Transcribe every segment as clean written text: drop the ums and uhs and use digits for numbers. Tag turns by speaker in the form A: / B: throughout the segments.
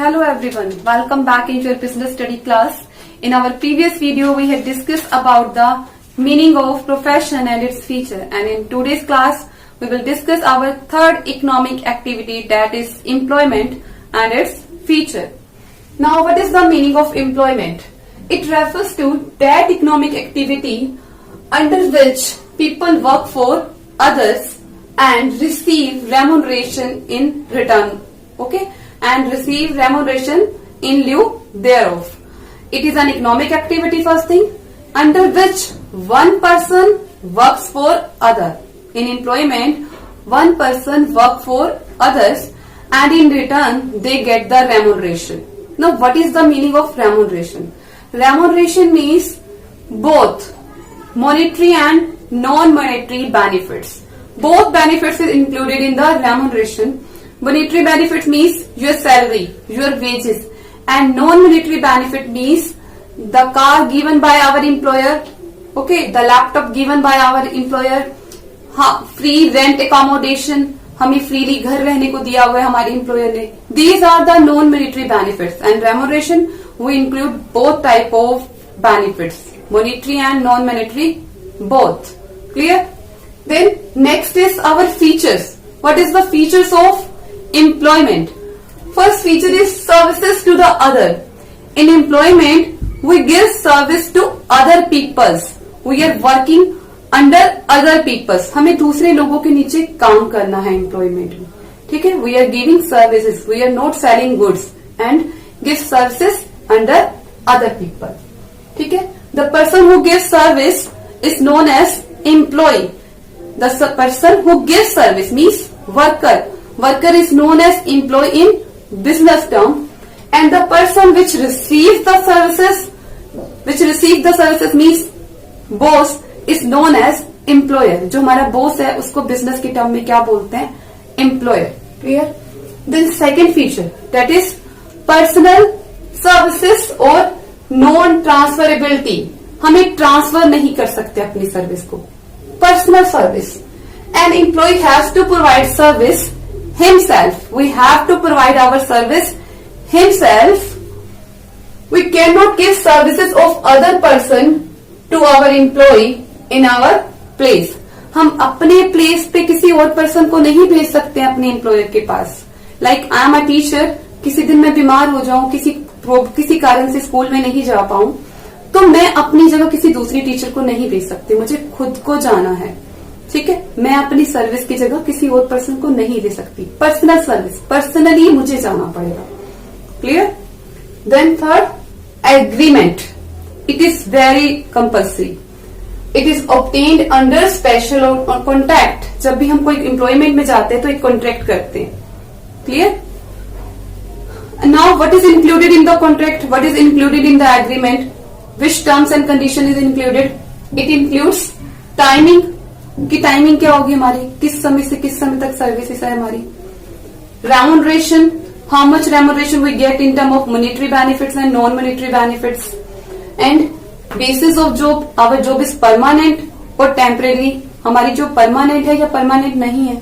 A: Hello everyone, welcome back into your business study class. In our previous video, we had discussed about the meaning of profession and its feature. And in today's class, we will discuss our third economic activity, that is employment and its feature. Now, what is the meaning of employment? It refers to that economic activity under which people work for others and receive remuneration in return. Okay? And receive remuneration in lieu thereof. It is an economic activity, first thing, under which one person works for other. In employment, one person works for others and in return they get the remuneration. Now, what is the meaning of remuneration? Remuneration means both monetary and non-monetary benefits. Both benefits is included in the remuneration. Monetary benefit means your salary, your wages, and non-monetary benefit means the car given by our employer, okay, the laptop given by our employer, free rent accommodation, हमें freely घर रहने को दिया हुआ है हमारे employer ने. These are the non-monetary benefits, and remuneration we include both type of benefits, monetary and non-monetary, both. Clear? Then next is our features. What is the features of employment? First feature is services to the other. In employment, we give service to other peoples. We are working under other peoples. हमें दूसरे लोगों के नीचे काम करना है employment में. ठीक है? We are giving services. We are not selling goods and give services under other people. ठीक है? The person who gives service is known as employee. The person who gives service means worker. Worker is known as employee in business term, and the person which receives the services means boss is known as employer. जो हमारा boss है उसको business की term में क्या बोलते हैं? Employer. Clear? Then second feature, that is personal services और non-transferability. हमें transfer नहीं कर सकते अपनी service को. Personal service. An employee has to provide service himself. We have to provide our service himself. We cannot give services of other person to our employee in our place. हम अपने place पे किसी और person को नहीं भेज सकते हैं अपने employer के पास. Like I am a teacher, किसी दिन मैं बीमार हो जाऊं, किसी कारण से स्कूल में नहीं जा पाऊं, तो मैं अपनी जगह किसी दूसरी टीचर को नहीं भेज सकती. मुझे खुद को जाना है. ठीक है? मैं अपनी सर्विस की जगह किसी और पर्सन को नहीं ले सकती. पर्सनल सर्विस, पर्सनली मुझे जाना पड़ेगा. Clear? Then third, agreement. It is very compulsory. It is obtained under special contract. जब भी हम कोई एम्प्लॉयमेंट में जाते हैं तो एक कॉन्ट्रैक्ट करते हैं. Clear? Now what is included in the contract? What is included in the agreement? Which terms and condition is included? It includes timing. की टाइमिंग क्या होगी हमारी, किस समय से किस समय तक सर्विसेज है हमारी. Remuneration, how much remuneration we get in term of monetary benefits and non monetary benefits. And basis of job, our job is permanent और टेम्परेरी. हमारी जॉब परमानेंट है या परमानेंट नहीं है,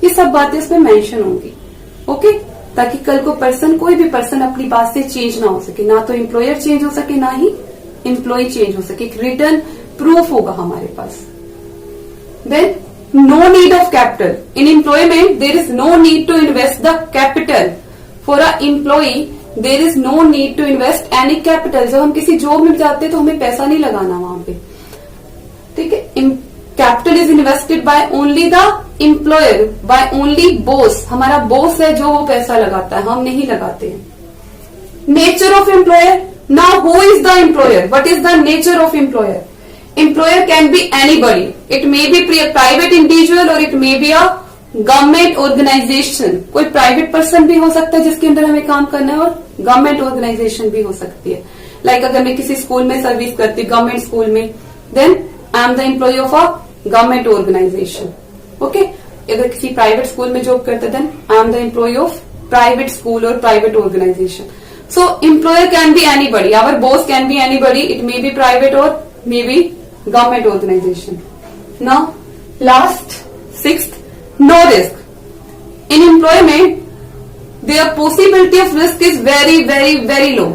A: ये सब बातें इसमें मेंशन होंगी. ओके? ताकि कल को कोई भी पर्सन अपनी बात से चेंज ना हो सके. ना तो एम्प्लॉयर चेंज हो सके, ना ही एम्प्लॉय चेंज हो सके. रिटर्न प्रूफ होगा हमारे पास. Then, no need of capital. In employment, there is no need to invest the capital. For a employee, there is no need to invest any capital. जब हम किसी जॉब में जाते हैं तो हमें पैसा नहीं लगाना वहां पे. ठीक है? Capital is invested by only the employer, by only boss. हमारा boss है जो वो पैसा लगाता है, हम नहीं लगाते हैं. Nature of employer. Now, who is the employer? What is the nature of employer? Employer can be anybody. It may be private individual or it may be a government organization. कोई private person भी हो सकता है जिसके अंदर हमें काम करना है, और government organization भी हो सकती है. Like अगर मैं किसी स्कूल में सर्विस करती हूँ, गवर्नमेंट स्कूल में, then I am the employee of a government organization. Okay? अगर किसी प्राइवेट स्कूल में जॉब करते then I am the employee of private school or private organization. So employer can be anybody. Our boss can be anybody. It may be private or maybe government organization. Now, last, sixth, no risk. In employment, there possibility of risk is very very very low.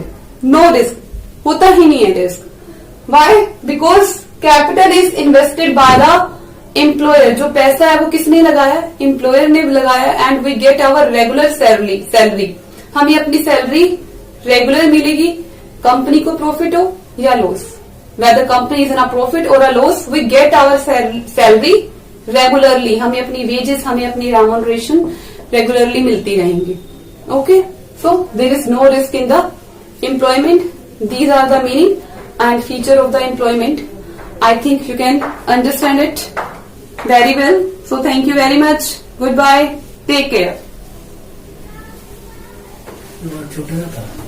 A: No risk, होता ही नहीं है risk. Why? Because capital is invested by the employer. जो पैसा है वो किसने लगाया? एम्प्लॉयर ने लगाया. And we get our regular salary. हमें अपनी सैलरी रेगुलर मिलेगी. कंपनी को प्रॉफिट हो या loss, whether company is in a profit और a loss, we get our salary regularly. हमें अपनी वेजेस, हमें अपनी रेम्यूनरेशन रेगुलरली मिलती रहेंगी. Okay, so there is no risk in the employment. These are the meaning and feature of the employment. I think you can understand it very well. So thank you very much. Goodbye. Take care.
B: छोटा था.